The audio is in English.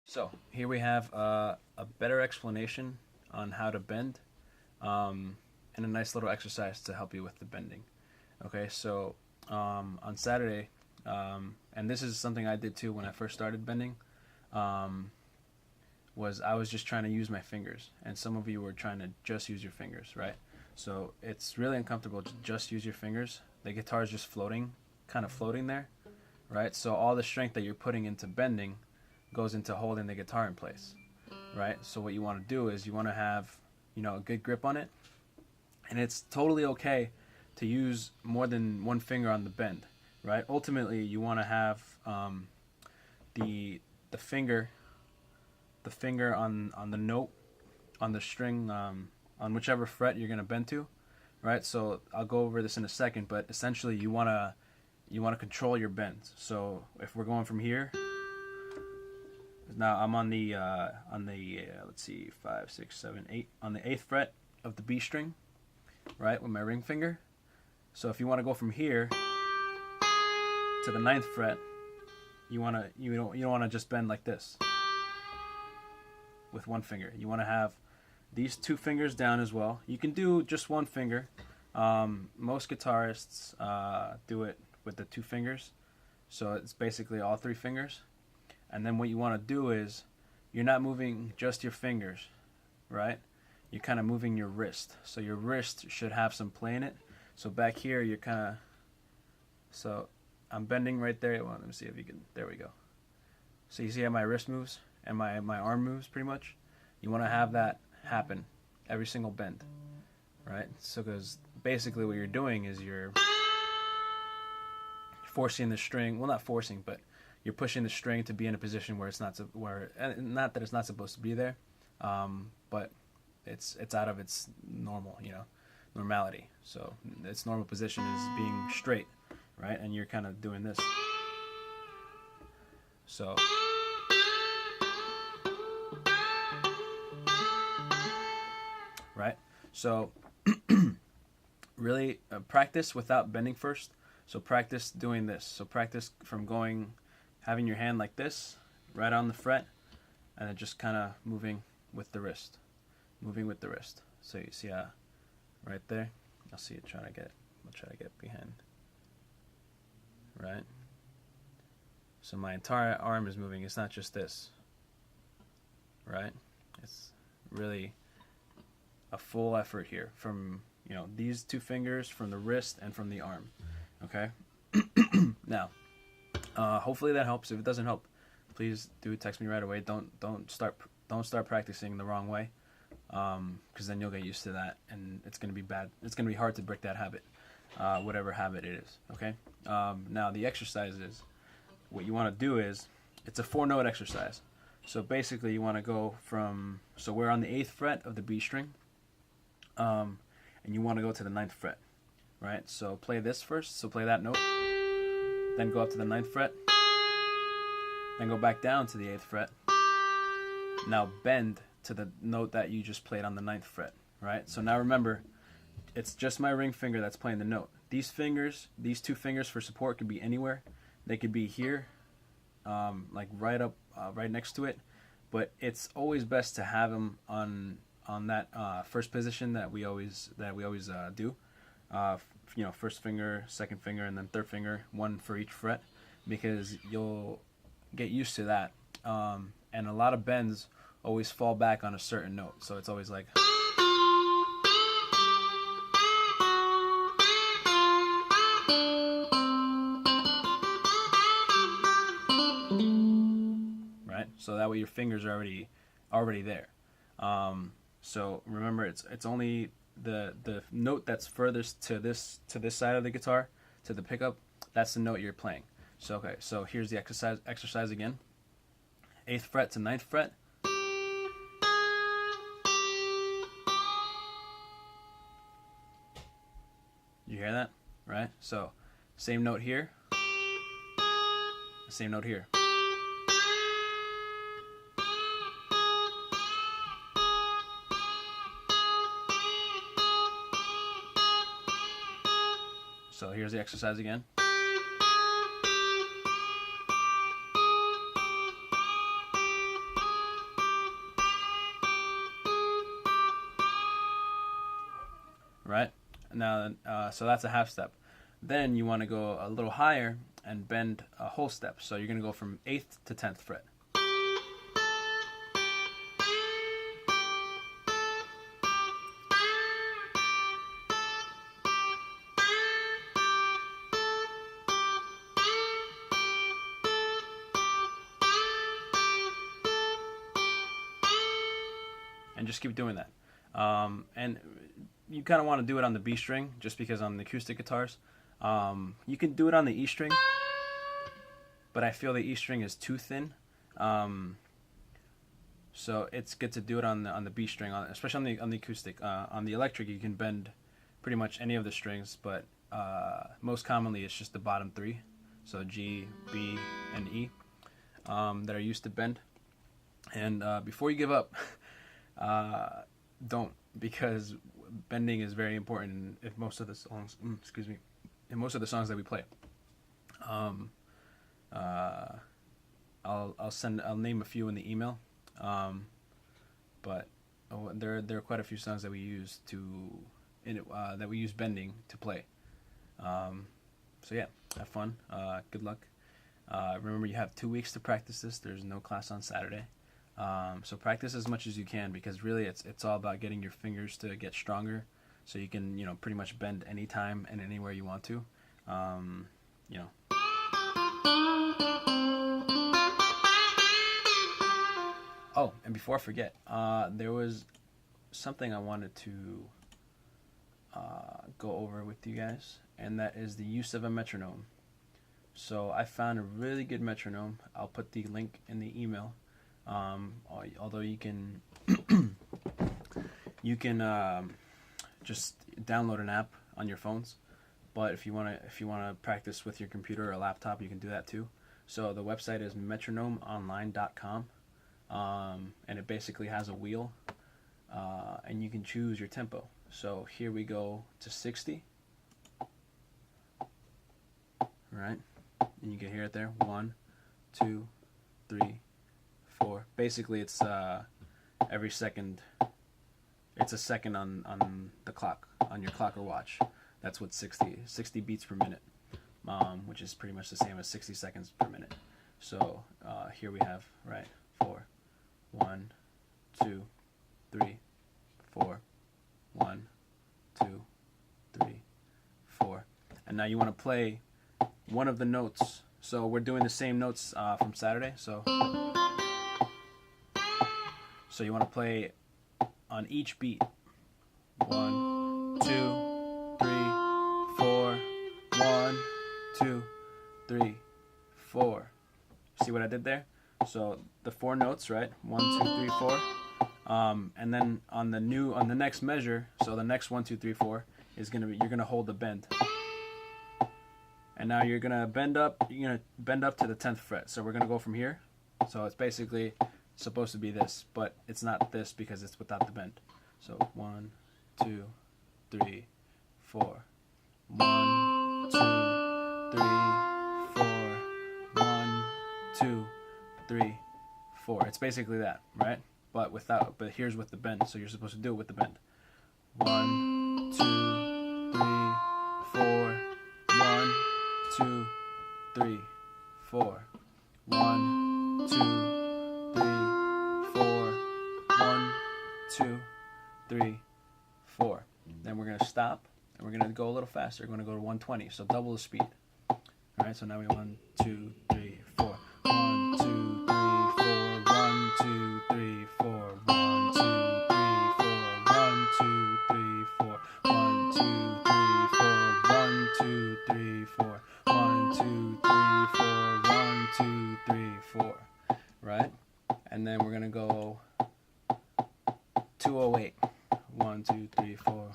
So here we have a better explanation on how to bend, and a nice little exercise to help you with the bending. Okay, so on Saturday, and this is something I did too when I first started bending, um, was I was just trying to use my fingers, and some of you were trying to just use your fingers, right? So it's really uncomfortable to just use your fingers. The guitar is just floating, kind of floating there, right? So all the strength that you're putting into bending goes into holding the guitar in place, right? So what you want to do is you want to have, a good grip on it, and it's totally okay to use more than one finger on the bend, right? Ultimately, you want to have the the finger the finger on the note on the string, on whichever fret you're gonna bend to, right? So I'll go over this in a second, but essentially you wanna control your bends. So if we're going from here, now I'm on the let's see, 5, 6, 7, 8, on the eighth fret of the B string, right, with my ring finger. So if you want to go from here to the ninth fret, you don't want to just bend like this with one finger. You want to have these two fingers down as well. You can do just one finger. Most guitarists do it with the two fingers, so it's basically all three fingers. And then what you want to do is you're not moving just your fingers, right? You're kind of moving your wrist. So your wrist should have some play in it. So back here, you're kind of, so I'm bending right there. Well, let me see if you can, there we go. So you see how my wrist moves and my arm moves pretty much? You want to have that happen every single bend, right? So because basically what you're doing is you're forcing the string, well, not forcing, but you're pushing the string to be in a position where it's not, not that it's not supposed to be there, but it's out of its normality. So its normal position is being straight, right? And you're kind of doing this. So right. So really practice without bending first. So practice doing this. So practice from having your hand like this, right on the fret, and then just kind of moving with the wrist. Moving with the wrist. So you see right there? I'll see it trying to get, I'll try to get behind. Right? So my entire arm is moving. It's not just this. Right? It's really a full effort here from, these two fingers, from the wrist, and from the arm. Okay? Now, hopefully that helps. If it doesn't help, please do text me right away. Don't start practicing the wrong way, because then you'll get used to that, and it's gonna be bad. It's gonna be hard to break that habit, whatever habit it is. Okay. Now the exercise is, what you want to do is, it's a 4-note exercise. So basically, you want to go from, so we're on the 8th fret of the B string, and you want to go to the 9th fret, right? So play this first. So play that note. Then go up to the 9th fret, then go back down to the 8th fret. Now bend to the note that you just played on the 9th fret, right? So now remember, it's just my ring finger that's playing the note. These fingers, these two fingers for support, could be anywhere. They could be here, like right up, right next to it. But it's always best to have them on that first position that we always do. First finger, second finger, and then third finger, one for each fret, because you'll get used to that. And a lot of bends always fall back on a certain note, so it's always like, right? So that way your fingers are already there. So remember, it's only the note that's furthest to this side of the guitar, to the pickup. That's the note you're playing. So okay, so here's the exercise again. 8th fret to 9th fret. You hear that? Right? So same note here, same note here. So here's the exercise again. right? Now, so that's a half step. Then you want to go a little higher and bend a whole step. So you're going to go from 8th to 10th fret. And just keep doing that. And you kind of want to do it on the B string, just because on the acoustic guitars, you can do it on the E string, but I feel the E string is too thin. So it's good to do it on the B string, especially on the acoustic. On the electric, you can bend pretty much any of the strings, but most commonly it's just the bottom three, so G, B, and E, that are used to bend. And before you give up, don't, because bending is very important in most of the songs. In most of the songs that we play. I'll name a few in the email, but there are quite a few songs that we use that we use bending to play. So yeah, have fun. Good luck. Remember, you have 2 weeks to practice this. There's no class on Saturday. So practice as much as you can, because really it's all about getting your fingers to get stronger, so you can pretty much bend anytime and anywhere you want to. Oh, and before I forget, there was something I wanted to go over with you guys, and that is the use of a metronome. So I found a really good metronome. I'll put the link in the email. Although you can just download an app on your phones, but if you wanna practice with your computer or laptop, you can do that too. So the website is metronomeonline.com, and it basically has a wheel, and you can choose your tempo. So here we go to 60, right? And you can hear it there. 1, 2, 3, 4. Basically, it's every second. It's a second on the clock, on your clock or watch. That's what 60 beats per minute, which is pretty much the same as 60 seconds per minute. So here we have, right, 4, 1, 2, 3, 4, 1, 2, 3, 4. And now you want to play one of the notes. So we're doing the same notes from Saturday. So you want to play on each beat. 1, 2, 3, 4. 1, 2, 3, 4. See what I did there? So the 4 notes, right? 1, 2, 3, 4. And then on the next measure, so the next 1, 2, 3, 4 is you're gonna hold the bend. And now you're gonna bend up. You're gonna bend up to the 10th fret. So we're gonna go from here. So it's basically supposed to be this, but it's not this because it's without the bend. So 1, 2, 3, 4. 1, 2, 3, 4. 1, 2, 3, 4. It's basically that, right? But here's with the bend. So you're supposed to do it with the bend. 1, 2, 3, 4. 1, 2, 3, 4. 1, 2, 3, 4. 1, 2, 3, 4. Then we're gonna stop and we're gonna go a little faster. We're gonna go to 120, so double the speed. All right. So now we 1, 2, 3, 4. 1, 2, 3, 4. 1, 2, 3, 4. 1, 2, 3, 4. 1, 2, 3, 4. 1, 2, 3, 4. 1, 2, 3, 4. 1, 2, 3, 4. 1, 2, 3, 4. Right? And then we're gonna go 208. 1, 2, 3, 4.